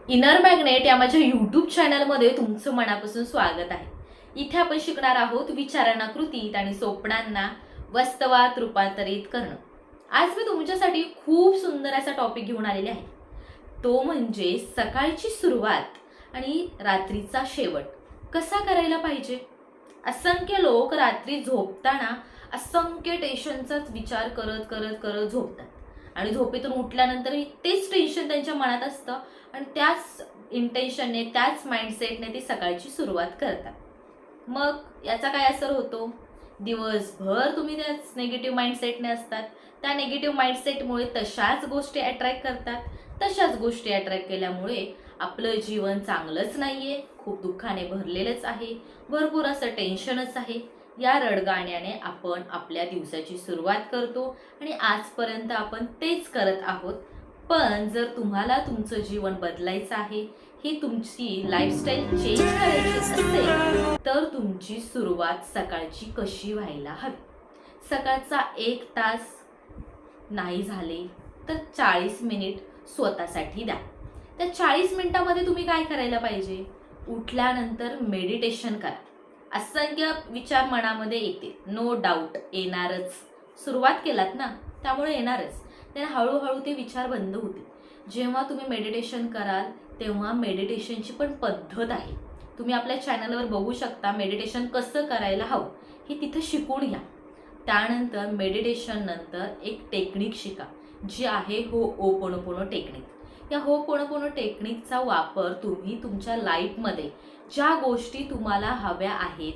Inner magnet या माझ्या YouTube चॅनलमध्ये तुमचं मनापासून स्वागत आहे. इथे आपण शिकणार आहोत विचारांना कृतीत आणि स्वप्नांना वास्तवात रूपांतरित करणं. आज मी तुमच्यासाठी खूप सुंदर असा टॉपिक घेऊन आलेले आहे. तो म्हणजे सकाळची सुरुवात आणि रात्रीचा शेवट कसा करायला पाहिजे. असंख्य लोक रात्री झोपताना असंख्य टेन्शनचाच विचार करत करत करत झोपतात आणि झोपेतून उठल्यानंतर तेच टेन्शन त्यांच्या मनात असतं आणि त्याच इंटेन्शनने त्याच माइंडसेटने ते सकाळची सुरुवात करतात. मग याचा काय असर होतो. दिवसभर तुम्ही त्याच नेगेटिव्ह माइंडसेटने असतात. त्या नेगेटिव्ह माइंडसेटमुळे तशाच गोष्टी अट्रॅक्ट करतात. तशाच गोष्टी अट्रॅक्ट केल्यामुळे आपलं जीवन चांगलंच नाहीये, खूप दुःखाने भरलेलंच आहे, भरपूर असं टेन्शनच आहे. या रडगाण्याने आपण आपल्या दिवसाची सुरुवात करतो आणि आजपर्यंत आपण तेच करत आहोत. पण जर तुम्हाला तुमचं जीवन बदलायचं आहे, ही तुमची लाईफस्टाईल चेंज करायची असेल, तर तुमची सुरुवात सकाळची कशी व्हायला हवी. सकाळचा 1 तास नाही झाले तर 40 मिनिट स्वतःसाठी द्या. त्या 40 मिनिटामध्ये तुम्ही काय करायला पाहिजे. उठल्यानंतर मेडिटेशन करा. असंख्य विचार मनामध्ये येते, नो डाऊट येणारच. सुरुवात केलात ना, त्यामुळे येणारच. त्याने हळूहळू ते विचार बंद होतील. जेव्हा तुम्ही मेडिटेशन कराल तेव्हा मेडिटेशनची पण पद्धत आहे. तुम्ही आपल्या चॅनलवर बघू शकता मेडिटेशन कसं करायला हवं हे तिथं शिकून घ्या. त्यानंतर मेडिटेशन नंतर एक टेक्निक शिका, जी आहे होओपोनोपोनो टेक्निक. या होओपोनोपोनो टेक्निकचा वापर तुम्ही तुमच्या लाईफमध्ये ज्या गोष्टी तुम्हाला हव्या आहेत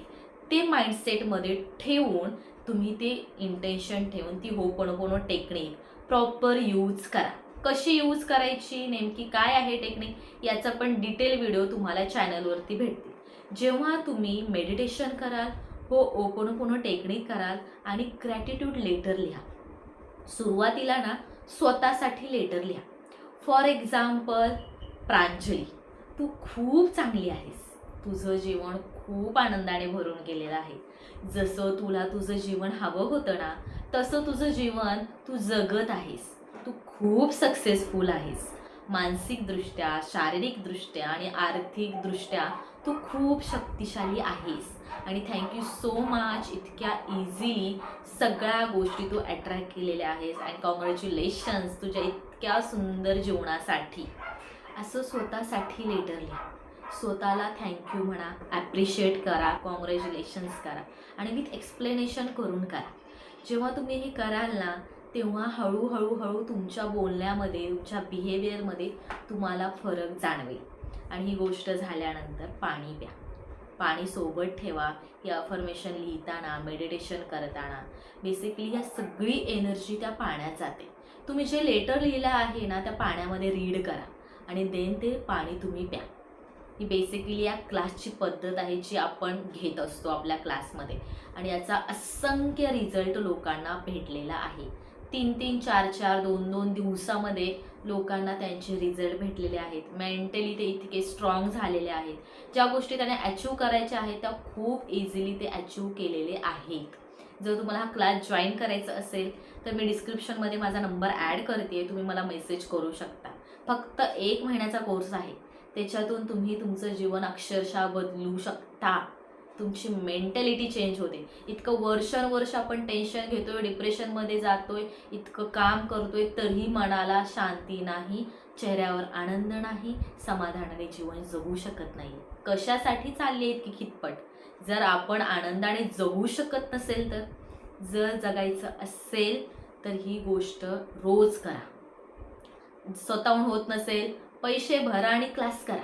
ते माइंडसेटमध्ये ठेवून तुम्ही ते इंटेन्शन ठेवून ती होओपोनोपोनो टेक्निक प्रॉपर यूज करा. कशी यूज करायची, नेमकी काय आहे टेक्निक, याचा पण डिटेल व्हिडिओ तुम्हाला चॅनलवरती भेटतील. जेव्हा तुम्ही मेडिटेशन कराल, होओपोनोपोनो टेक्निक कराल आणि ग्रॅटिट्यूड लेटर लिहा. सुरुवातीला ना स्वतःसाठी लेटर लिहा. फॉर एक्झाम्पल, प्रांजली, तू खूप चांगली आहेस. तुझं जीवन खूप आनंदाने भरून गेलेलं आहे. जसं तुला तुझं जीवन हवं होतं ना, तसं तुझं जीवन तू जगत आहेस. तू खूप सक्सेसफुल आहेस. मानसिकदृष्ट्या, शारीरिकदृष्ट्या आणि आर्थिकदृष्ट्या तू खूप शक्तिशाली आहेस आणि थँक्यू सो मच. इतक्या इझिली सगळ्या गोष्टी तू अट्रॅक्ट केलेल्या आहेस आणि कॉंग्रॅच्युलेशन्स तुझ्या इतक्या सुंदर जीवनासाठी. असं स्वतःसाठी लेटर लिहा. स्वतःला थँक्यू म्हणा, ॲप्रिशिएट करा, कॉंग्रॅच्युलेशन्स करा आणि विथ एक्सप्लेनेशन करून करा. जेव्हा तुम्ही हे कराल ना, तेव्हा हळूहळू तुमच्या बोलण्यामध्ये, तुमच्या बिहेवियरमध्ये तुम्हाला फरक जाणवेल. आणि ही गोष्ट झाल्यानंतर पाणी प्या. पाणी सोबत ठेवा. ही अफर्मेशन लिहिताना, मेडिटेशन करताना बेसिकली या सगळी एनर्जी त्या पाण्यात जाते. तुम्ही जे लेटर लिहिलं आहे ना, त्या पाण्यामध्ये रीड करा आणि देन ते पाणी तुम्ही प्या. ही बेसिकली या क्लासची पद्धत आहे जी आपण घेत असतो आपल्या क्लासमध्ये आणि याचा असंख्य रिझल्ट लोकांना भेटलेला आहे. 3-3, 4-4, 2-2 दिवसामध्ये लोकांना त्यांचे रिझल्ट भेटलेले आहेत. मेंटली ते इतके स्ट्रॉंग झालेले आहेत. ज्या गोष्टी त्यांना अचीव करायच्या आहेत त्या खूप इझिली ते अचीव केलेले आहेत. जर तुम्हाला हा क्लास जॉईन करायचा असेल तर मी डिस्क्रिप्शनमध्ये माझा नंबर ॲड करते, तुम्ही मला मेसेज करू शकता. फक्त 1 महिन्याचा कोर्स आहे. त्याच्यातून तुम्ही तुमचं जीवन अक्षरशः बदलू शकता. तुमची मेंटॅलिटी चेंज होते. इतकं वर्षानुवर्ष आपण टेन्शन घेतोय, डिप्रेशनमध्ये जातोय, इतकं काम करतोय, तरीही मनाला शांती नाही, चेहऱ्यावर आनंद नाही, समाधानाने जीवन जगू शकत नाही. कशासाठी चालली आहे इतकी खितपट. जर आपण आनंदाने जगू शकत नसेल तर, जर जगायचं असेल तर ही गोष्ट रोज करा. स्वतःहून होत नसेल, पैसे भरा आणि क्लास करा.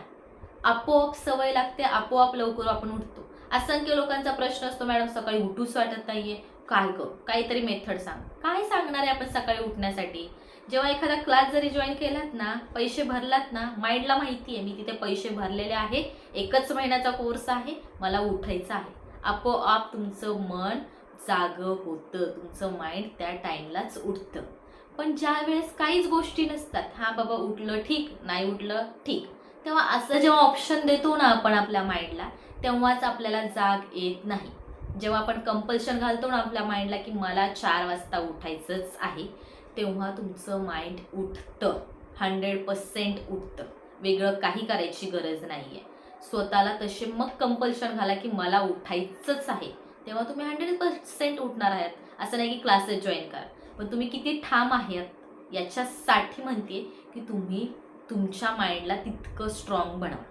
आपोआप सवय लागते, आपोआप लवकर आपण उठतो. असंख्य लोकांचा प्रश्न असतो, मॅडम सकाळी उठूच वाटत नाहीये, काय करू, काहीतरी मेथड सांग. काय सांगणार आहे आपण सकाळी उठण्यासाठी. जेव्हा एखादा क्लास जरी जॉईन केलात ना, पैसे भरलात ना, माइंडला माहिती आहे मी तिथे पैसे भरलेले आहे, 1च महिन्याचा कोर्स आहे, मला उठायचं आहे. आपोआप तुमचं मन जागं होतं, तुमचं माइंड त्या टाईमलाच उठतं. पण ज्या वेळेस काहीच गोष्टी नसतात, हां बाबा उठलं ठीक, नाही उठलं ठीक, तेव्हा असं जेव्हा ऑप्शन देतो ना आपण आपल्या माइंडला, तेव्हाच आपल्याला जाग येत नाही. जेव्हा आपण कंपल्शन घालतो ना आपल्या माइंडला की मला 4 वाजता उठायचंच आहे, तेव्हा तुमचं माइंड उठतं, 100% उठतं. वेगळं काही करायची गरज नाही आहे. स्वतःला तसे मग कंपल्शन घाला की मला उठायचंच आहे, तेव्हा तुम्ही 100% उठणार आहात. असं नाही की क्लासेस जॉईन करा, पण तुम्ही किती ठाम आहात याच्यासाठी म्हणते की तुम्ही तुमच्या माइंडला तितकं स्ट्रॉंग बनवा.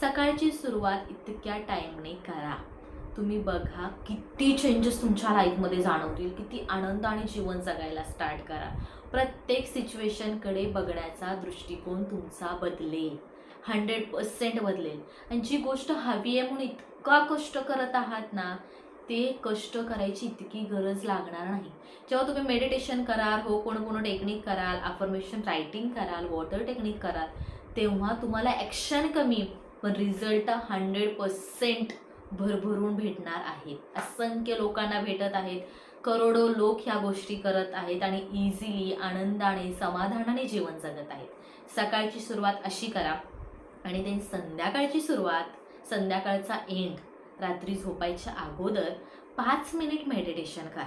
सकाळची सुरुवात इतक्या टाईमने करा. तुम्ही बघा किती चेंजेस तुमच्या लाईफमध्ये जाणवतील, किती आनंदाने जीवन जगायला स्टार्ट करा. प्रत्येक सिच्युएशनकडे बघण्याचा दृष्टिकोन तुमचा बदलेल, 100% बदलेल. आणि जी गोष्ट हवी आहे म्हणून इतका कष्ट करत आहात ना, ते कष्ट करायची इतकी गरज लागणार नाही. जेव्हा तुम्ही मेडिटेशन कराल, हो कोण टेक्निक कराल, अफर्मेशन रायटिंग कराल, वॉटर टेक्निक कराल, तेव्हा तुम्हाला ॲक्शन कमी पण रिझल्ट 100% भरभरून भेटणार आहेत. असंख्य लोकांना भेटत आहेत. करोडो लोक ह्या गोष्टी करत आहेत आणि इझिली आनंदाने समाधानाने जीवन जगत आहेत. सकाळची सुरुवात अशी करा आणि ते संध्याकाळची सुरुवात, संध्याकाळचा एंड, रात्री झोपायच्या अगोदर 5 मिनिट मेडिटेशन करा.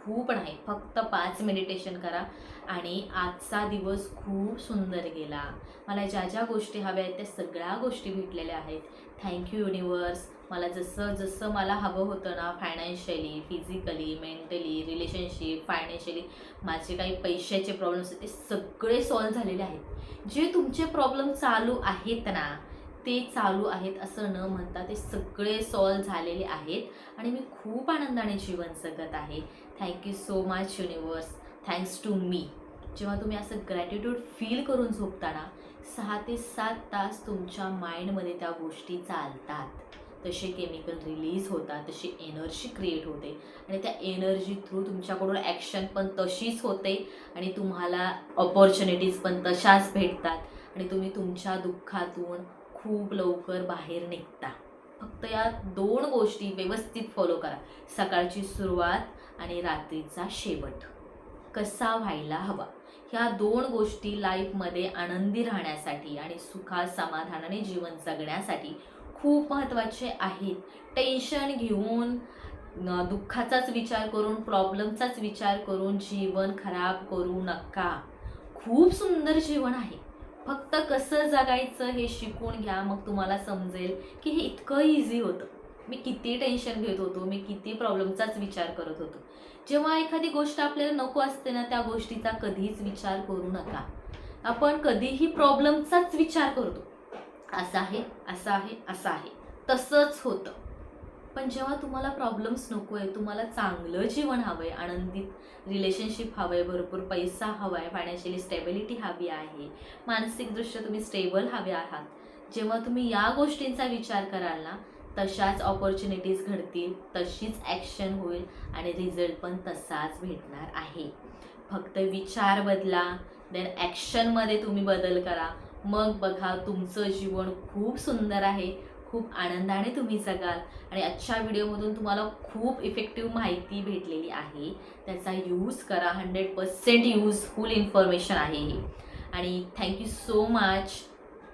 खूप नाही, फक्त 5 मेडिटेशन करा आणि आजचा दिवस खूप सुंदर गेला. मला ज्या ज्या गोष्टी हव्या आहेत त्या सगळ्या गोष्टी भेटलेल्या आहेत. Thank you universe. मला जसं मला हवं होतं ना, financially, physically, mentally, relationship, financially, माझे काही पैशाचे प्रॉब्लेम्स आहेत ते सगळे सॉल्व्ह झालेले आहेत. जे तुमचे प्रॉब्लेम चालू आहेत ना, ते चालू आहेत असं न म्हणता ते सगळे सॉल्व्ह झालेले आहेत आणि मी खूप आनंदाने जीवन जगत आहे. Thank you so much universe. Thanks to me. जेव्हा तुम्ही असं ग्रॅटिट्यूड फील करून झोपताना 6 ते 7 तास तुमच्या माइंडमध्ये त्या गोष्टी चालतात, तसे केमिकल रिलीज होतात, तशी एनर्जी क्रिएट होते आणि त्या एनर्जी थ्रू तुमच्याकडून ॲक्शन पण तशीच होते आणि तुम्हाला ऑपॉर्च्युनिटीज पण तशाच भेटतात आणि तुम्ही तुमच्या दुःखातून खूप लवकर बाहेर निघता. फक्त या 2 गोष्टी व्यवस्थित फॉलो करा. सकाळची सुरुवात आणि रात्रीचा शेवट कसा व्हायला हवा, ह्या 2 गोष्टी लाईफमध्ये आनंदी राहण्यासाठी आणि सुखात समाधानाने जीवन जगण्यासाठी खूप महत्त्वाचे आहेत. टेन्शन घेऊन, दुःखाचाच विचार करून, प्रॉब्लेमचाच विचार करून जीवन खराब करू नका. खूप सुंदर जीवन आहे. फक्त कसं जगायचं हे शिकून घ्या, मग तुम्हाला समजेल की हे इतकं इझी होतं. मी किती टेन्शन घेत होतो, मी किती प्रॉब्लेमचाच विचार करत होतो. जेव्हा एखादी गोष्ट आपल्याला नको असते ना, त्या गोष्टीचा कधीच विचार करू नका. आपण कधीही प्रॉब्लेमचाच विचार करतो, असं आहे, असं आहे, असं आहे, तसंच होतं. पण जेव्हा तुम्हाला प्रॉब्लेम्स नको आहे, तुम्हाला चांगलं जीवन हवं आहे, आनंदित रिलेशनशिप हवं आहे, भरपूर पैसा हवा आहे, फायनान्शियली स्टेबिलिटी हवी आहे, मानसिकदृष्ट्या तुम्ही स्टेबल हवे आहात, जेव्हा तुम्ही या गोष्टींचा विचार कराल ना, तशाच ऑपॉर्च्युनिटीज घडतील, तशीच ॲक्शन होईल आणि रिझल्ट पण तसाच भेटणार आहे. फक्त विचार बदला, देन ॲक्शनमध्ये तुम्ही बदल करा. मग बघा तुमचं जीवन खूप सुंदर आहे, खूप आनंदाने तुम्ही जगाल आणि आजच्या व्हिडिओमधून तुम्हाला खूप इफेक्टिव्ह माहिती भेटलेली आहे. त्याचा यूज करा. 100% युजफुल इन्फॉर्मेशन आहे ही. आणि थँक्यू सो मच.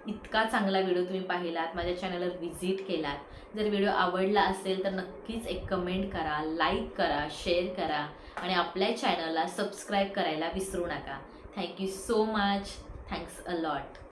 इतका चांगला व्हिडिओ तुम्ही पाहिलात, माझ्या चॅनलवर व्हिजिट केलात. जर व्हिडिओ आवडला असेल तर नक्कीच एक कमेंट करा, लाईक करा, शेअर करा आणि आपल्या चॅनलला सबस्क्राईब करायला विसरू नका. Thank you so much. Thanks a lot.